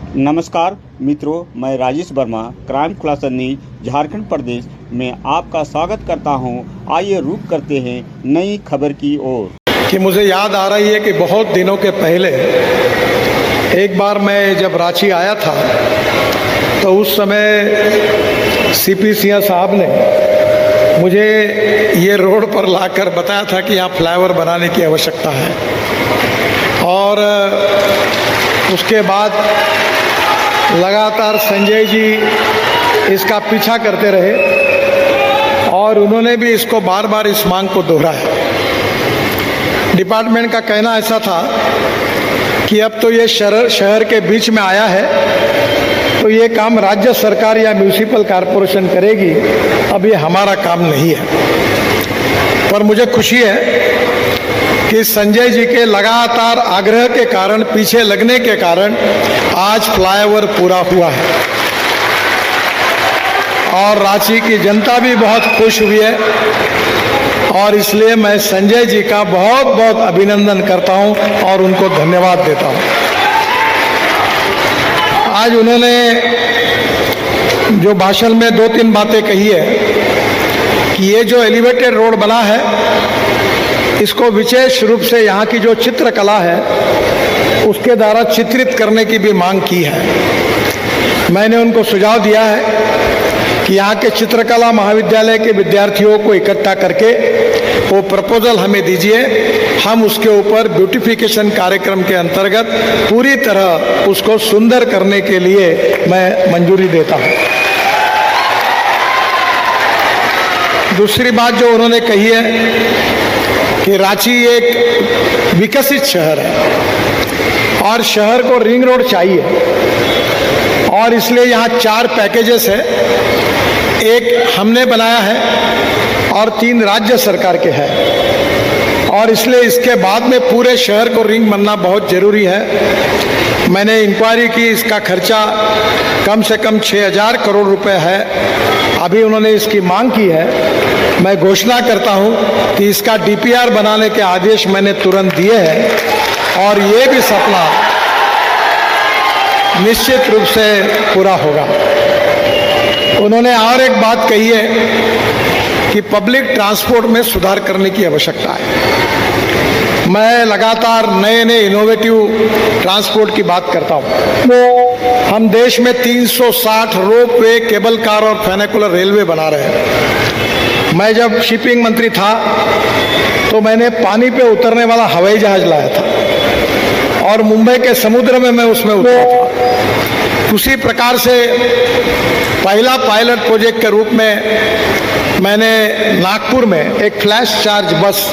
नमस्कार मित्रों, मैं राजेश वर्मा क्राइम खुलासा न्यूज झारखंड प्रदेश में आपका स्वागत करता हूं। आइए रुख करते हैं नई खबर की ओर। कि मुझे याद आ रही है कि बहुत दिनों के पहले एक बार मैं जब रांची आया था तो उस समय सीपी सिंह साहब ने मुझे ये रोड पर लाकर बताया था कि यहाँ फ्लाईओवर बनाने की आवश्यकता है। और उसके बाद लगातार संजय जी इसका पीछा करते रहे और उन्होंने भी इसको बार बार इस मांग को दोहराया। डिपार्टमेंट का कहना ऐसा था कि अब तो ये शहर के बीच में आया है तो ये काम राज्य सरकार या म्यूनिसिपल कॉरपोरेशन करेगी, अब ये हमारा काम नहीं है। पर मुझे खुशी है कि संजय जी के लगातार आग्रह के कारण, पीछे लगने के कारण आज फ्लाईओवर पूरा हुआ है और रांची की जनता भी बहुत खुश हुई है। और इसलिए मैं संजय जी का बहुत बहुत अभिनंदन करता हूं और उनको धन्यवाद देता हूं। आज उन्होंने जो भाषण में 2-3 बातें कही है कि ये जो एलिवेटेड रोड बना है इसको विशेष रूप से यहाँ की जो चित्रकला है उसके द्वारा चित्रित करने की भी मांग की है। मैंने उनको सुझाव दिया है कि यहाँ के चित्रकला महाविद्यालय के विद्यार्थियों को इकट्ठा करके वो प्रपोजल हमें दीजिए, हम उसके ऊपर ब्यूटिफिकेशन कार्यक्रम के अंतर्गत पूरी तरह उसको सुंदर करने के लिए मैं मंजूरी देता हूँ। दूसरी बात जो उन्होंने कही है कि रांची एक विकसित शहर है और शहर को रिंग रोड चाहिए और इसलिए यहाँ 4 पैकेजेस है, एक हमने बनाया है और 3 राज्य सरकार के हैं और इसलिए इसके बाद में पूरे शहर को रिंग बनना बहुत ज़रूरी है। मैंने इंक्वायरी की, इसका खर्चा कम से कम 6,000 करोड़ रुपए है। अभी उन्होंने इसकी मांग की है। मैं घोषणा करता हूं कि इसका डीपीआर बनाने के आदेश मैंने तुरंत दिए हैं और ये भी सपना निश्चित रूप से पूरा होगा। उन्होंने और एक बात कही है कि पब्लिक ट्रांसपोर्ट में सुधार करने की आवश्यकता है। मैं लगातार नए इनोवेटिव ट्रांसपोर्ट की बात करता हूँ। हम देश में 360 रोपवे, केबल कार और फेनिकुलर रेलवे बना रहे हैं। मैं जब शिपिंग मंत्री था तो मैंने पानी पे उतरने वाला हवाई जहाज लाया था और मुंबई के समुद्र में मैं उसमें उतरा था। उसी प्रकार से पहला पायलट प्रोजेक्ट के रूप में मैंने नागपुर में एक फ्लैश चार्ज बस,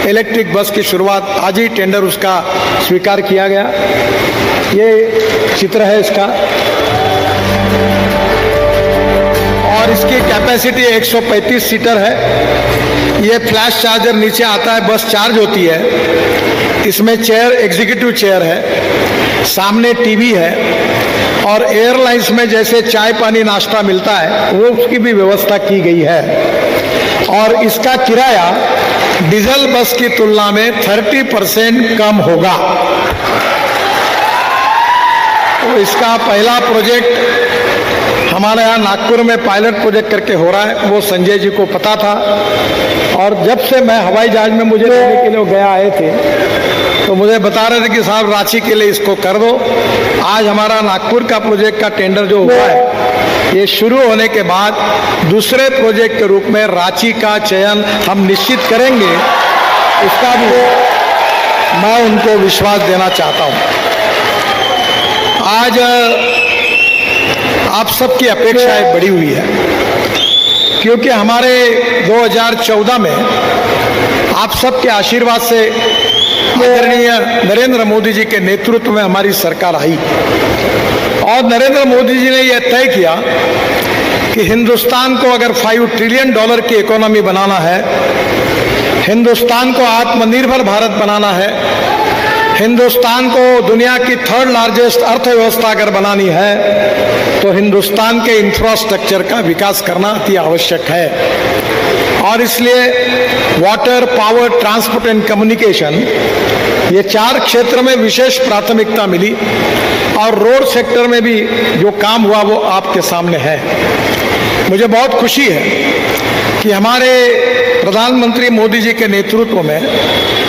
इलेक्ट्रिक बस की शुरुआत, आज ही टेंडर उसका स्वीकार किया गया। ये चित्र है इसका और इसकी कैपेसिटी 135 सीटर है। ये फ्लैश चार्जर नीचे आता है, बस चार्ज होती है। इसमें चेयर, एग्जीक्यूटिव चेयर है, सामने टीवी है और एयरलाइंस में जैसे चाय पानी नाश्ता मिलता है वो उसकी भी व्यवस्था की गई है। और इसका किराया डीजल बस की तुलना में 30% कम होगा। तो इसका पहला प्रोजेक्ट हमारे यहाँ नागपुर में पायलट प्रोजेक्ट करके हो रहा है, वो संजय जी को पता था। और जब से मैं हवाई जहाज में मुझे लेने के लिए गया आए थे तो मुझे बता रहे थे कि साहब रांची के लिए इसको कर दो। आज हमारा नागपुर का प्रोजेक्ट का टेंडर जो हुआ है ये शुरू होने के बाद दूसरे प्रोजेक्ट के रूप में रांची का चयन हम निश्चित करेंगे। इसका भी मैं उनको विश्वास देना चाहता हूँ। आज आप सबकी अपेक्षाएं बढ़ी हुई है क्योंकि हमारे 2014 में आप सबके आशीर्वाद से आदरणीय नरेंद्र मोदी जी के नेतृत्व में हमारी सरकार आई और नरेंद्र मोदी जी ने यह तय किया कि हिंदुस्तान को अगर $5 ट्रिलियन की इकोनॉमी बनाना है, हिंदुस्तान को आत्मनिर्भर भारत बनाना है, हिंदुस्तान को दुनिया की 3rd लार्जेस्ट अर्थव्यवस्था अगर बनानी है तो हिंदुस्तान के इंफ्रास्ट्रक्चर का विकास करना अति आवश्यक है। और इसलिए water, power, transport and communication, ये 4 क्षेत्र में विशेष प्राथमिकता मिली और रोड सेक्टर में भी जो काम हुआ वो आपके सामने है। मुझे बहुत खुशी है कि हमारे प्रधानमंत्री मोदी जी के नेतृत्व में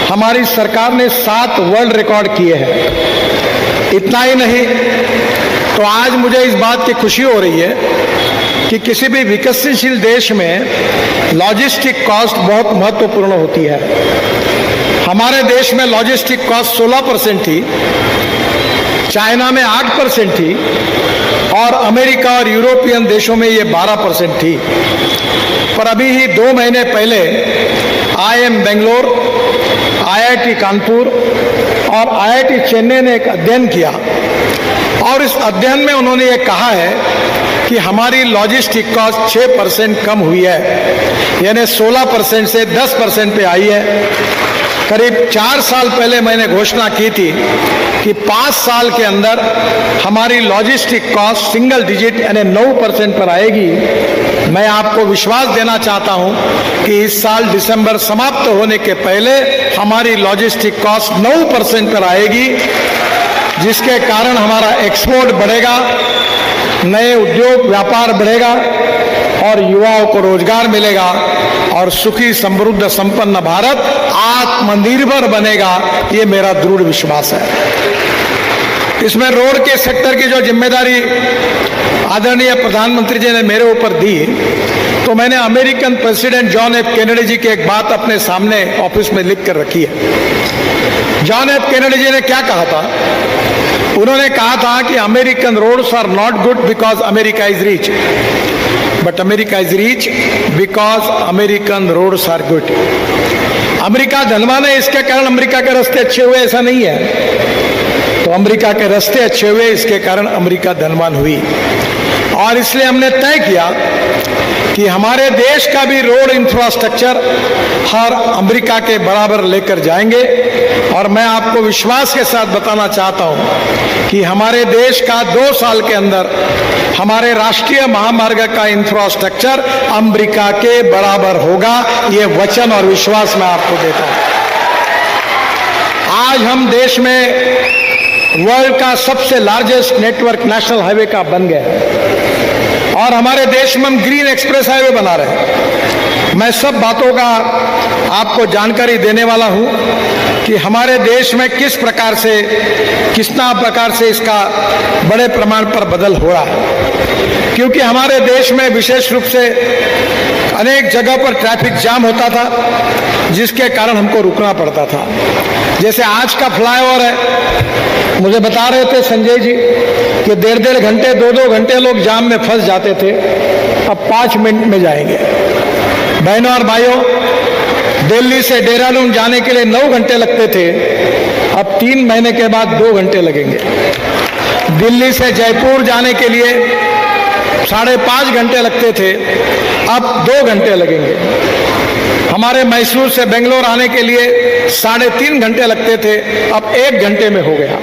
हमारी सरकार ने 7 वर्ल्ड रिकॉर्ड किए हैं। इतना ही नहीं, तो आज मुझे इस बात की खुशी हो रही है कि किसी भी विकसनशील देश में लॉजिस्टिक कॉस्ट बहुत महत्वपूर्ण होती है। हमारे देश में लॉजिस्टिक कॉस्ट 16% थी, चाइना में 8% थी और अमेरिका और यूरोपियन देशों में ये 12% थी। पर अभी ही 2 महीने पहले IIM बेंगलोर, IIT कानपुर और IIT चेन्नई ने एक अध्ययन किया और इस अध्ययन में उन्होंने ये कहा है कि हमारी लॉजिस्टिक कॉस्ट 6% कम हुई है, यानी 16% से 10% पे आई है। करीब 4 साल पहले मैंने घोषणा की थी कि 5 साल के अंदर हमारी लॉजिस्टिक कॉस्ट सिंगल डिजिट यानी 9% पर आएगी। मैं आपको विश्वास देना चाहता हूं कि इस साल दिसंबर समाप्त होने के पहले हमारी लॉजिस्टिक कॉस्ट 9% पर आएगी, जिसके कारण हमारा एक्सपोर्ट बढ़ेगा, नए उद्योग व्यापार बढ़ेगा और युवाओं को रोजगार मिलेगा और सुखी, समृद्ध, संपन्न भारत आत्मनिर्भर बनेगा। ये मेरा दृढ़ विश्वास है। इसमें रोड के सेक्टर की जो जिम्मेदारी आदरणीय प्रधानमंत्री जी ने मेरे ऊपर दी, तो मैंने American president John F Kennedy ji की एक बात अपने सामने ऑफिस में लिख कर रखी है। जॉन एफ कैनेडी जी ने क्या कहा था? उन्होंने कहा था कि American roads are not good because America is rich, but America is rich because American roads are good. America धनवान है, इसके कारण अमेरिका के रास्ते अच्छे हुए, ऐसा नहीं है। तो अमेरिका के रास्ते अच्छे हुए, इसके कारण अमेरिका धनवान हुई। और इसलिए हमने तय किया कि हमारे देश का भी रोड इंफ्रास्ट्रक्चर हर अमेरिका के बराबर लेकर जाएंगे। और मैं आपको विश्वास के साथ बताना चाहता हूं कि हमारे देश का 2 साल के अंदर हमारे राष्ट्रीय महामार्ग का इंफ्रास्ट्रक्चर अमेरिका के बराबर होगा। ये वचन और विश्वास मैं आपको देता हूं। आज हम देश में वर्ल्ड का सबसे लार्जेस्ट नेटवर्क नेशनल हाईवे का बन गया और हमारे देश में हम ग्रीन एक्सप्रेस हाईवे बना रहे हैं। मैं सब बातों का आपको जानकारी देने वाला हूं कि हमारे देश में किस प्रकार से इसका बड़े प्रमाण पर बदल हो रहा है, क्योंकि हमारे देश में विशेष रूप से अनेक जगह पर ट्रैफिक जाम होता था, जिसके कारण हमको रुकना पड़ता था। जैसे आज का फ्लाईओवर है, मुझे बता रहे थे संजय जी कि 1.5 घंटे 2-2 घंटे लोग जाम में फंस जाते थे, अब 5 मिनट में जाएंगे। बहनों और भाइयों, दिल्ली से देहरादून जाने के लिए 9 घंटे लगते थे, अब 3 महीने के बाद 2 घंटे लगेंगे। दिल्ली से जयपुर जाने के लिए 5.5 घंटे लगते थे, अब 2 घंटे लगेंगे। हमारे मैसूर से बेंगलोर आने के लिए 3.5 घंटे लगते थे, अब 1 घंटे में हो गया।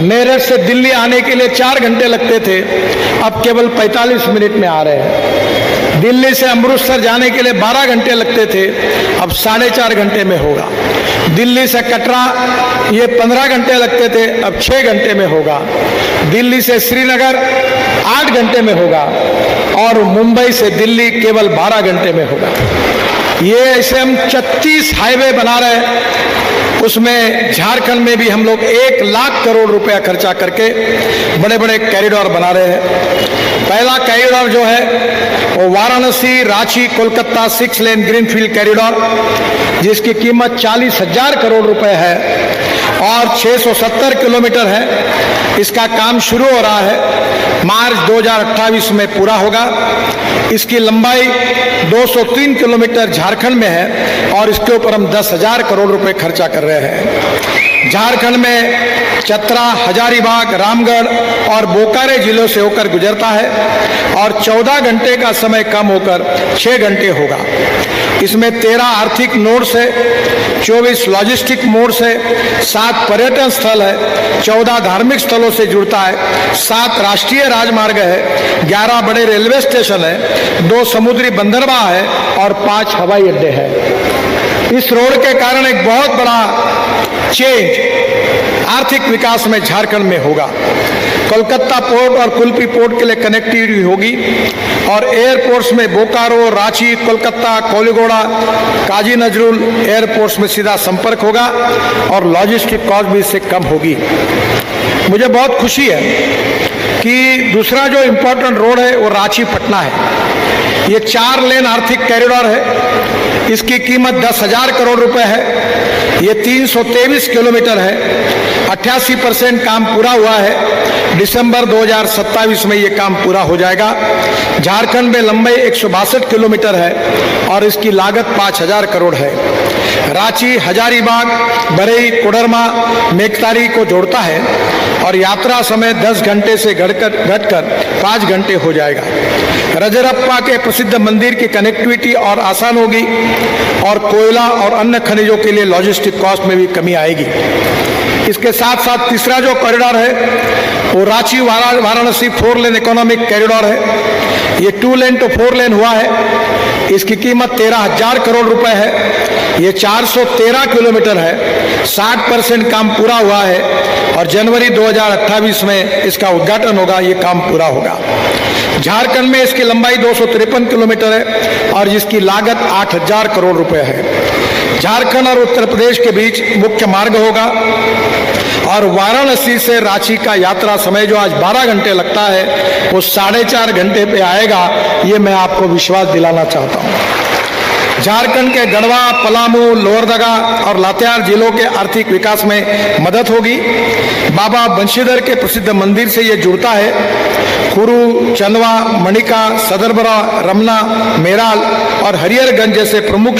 मेरठ से दिल्ली आने के लिए 4 घंटे लगते थे, अब केवल 45 मिनट में आ रहे हैं। दिल्ली से अमृतसर जाने के लिए 12 घंटे लगते थे, अब 4.5 घंटे में होगा। दिल्ली से कटरा ये 15 घंटे लगते थे, अब 6 घंटे में होगा। दिल्ली से श्रीनगर 8 घंटे में होगा और मुंबई से दिल्ली केवल 12 घंटे में होगा। ये ऐसे हम 36 हाईवे बना रहे हैं। उसमें झारखंड में भी हम लोग 1 लाख करोड़ रुपया खर्चा करके बड़े बड़े कॉरिडोर बना रहे हैं। पहला कॉरिडोर जो है वो Varanasi, Ranchi, Kolkata 6 lane greenfield corridor, जिसकी कीमत 40,000 करोड़ रुपए है और 670 किलोमीटर है। इसका काम शुरू हो रहा है, मार्च 2028 में पूरा होगा। इसकी लंबाई 203 किलोमीटर झारखंड में है और इसके ऊपर हम 10,000 करोड़ रुपए खर्चा कर रहे हैं। झारखंड में चतरा, हजारीबाग, रामगढ़ और बोकारो जिलों से होकर गुजरता है और 14 घंटे का समय कम होकर 6 घंटे होगा। इसमें 13 आर्थिक नोड्स है, 24 लॉजिस्टिक मोड्स है, 7 पर्यटन स्थल है, 14 धार्मिक स्थलों से जुड़ता है, 7 राष्ट्रीय राजमार्ग है, 11 बड़े रेलवे स्टेशन है, 2 समुद्री बंदरगाह है और 5 हवाई अड्डे हैं। इस रोड के कारण एक बहुत बड़ा चेंज आर्थिक विकास में झारखंड में होगा। कोलकाता पोर्ट और कुल्पी पोर्ट के लिए कनेक्टिविटी होगी और एयरपोर्ट्स में बोकारो, रांची, कोलकाता, कोलिगोड़ा, काजी नजरुल एयरपोर्ट्स में सीधा संपर्क होगा और लॉजिस्टिक कॉस्ट भी इससे कम होगी। मुझे बहुत खुशी है कि दूसरा जो इम्पोर्टेंट रोड है वो रांची पटना है। ये 4 लेन आर्थिक कॉरिडोर है। इसकी कीमत 10,000 करोड़ रुपए है। ये 323 किलोमीटर है। 88% काम पूरा हुआ है। दिसंबर 2027 में ये काम पूरा हो जाएगा। झारखंड में लंबाई 162 किलोमीटर है और इसकी लागत 5,000 करोड़ है। रांची, हजारीबाग, बरई, कोडरमा, मेघतारी को जोड़ता है और यात्रा समय 10 घंटे से घटकर 5 घंटे हो जाएगा। रजरप्पा के प्रसिद्ध मंदिर की कनेक्टिविटी और आसान होगी और कोयला और अन्य खनिजों के लिए लॉजिस्टिक कॉस्ट में भी कमी आएगी। इसके साथ साथ तीसरा जो कॉरिडोर है वो रांची वाराणसी 4 लेन इकोनॉमिक कॉरिडोर है। ये 2 लेन टू 4 लेन हुआ है। इसकी कीमत 13,000 करोड़ रुपए है। ये 413 किलोमीटर है। 60% काम पूरा हुआ है और जनवरी 2028 में इसका उद्घाटन होगा। ये काम पूरा होगा। झारखंड में इसकी लंबाई 253 किलोमीटर है और जिसकी लागत 8,000 करोड़ रुपए है। झारखंड और उत्तर प्रदेश के बीच मुख्य मार्ग होगा और वाराणसी से रांची का यात्रा समय जो आज 12 घंटे लगता है वो 4.5 घंटे पे आएगा। ये मैं आपको विश्वास दिलाना चाहता हूँ। झारखंड के गढ़वा, पलामू, लोहरदगा और लातेहार जिलों के आर्थिक विकास में मदद होगी। बाबा बंशीधर के प्रसिद्ध मंदिर से ये जुड़ता है। खुरू, चंदवा, मणिका, सदरबरा, रमना, मेराल और हरिहरगंज जैसे प्रमुख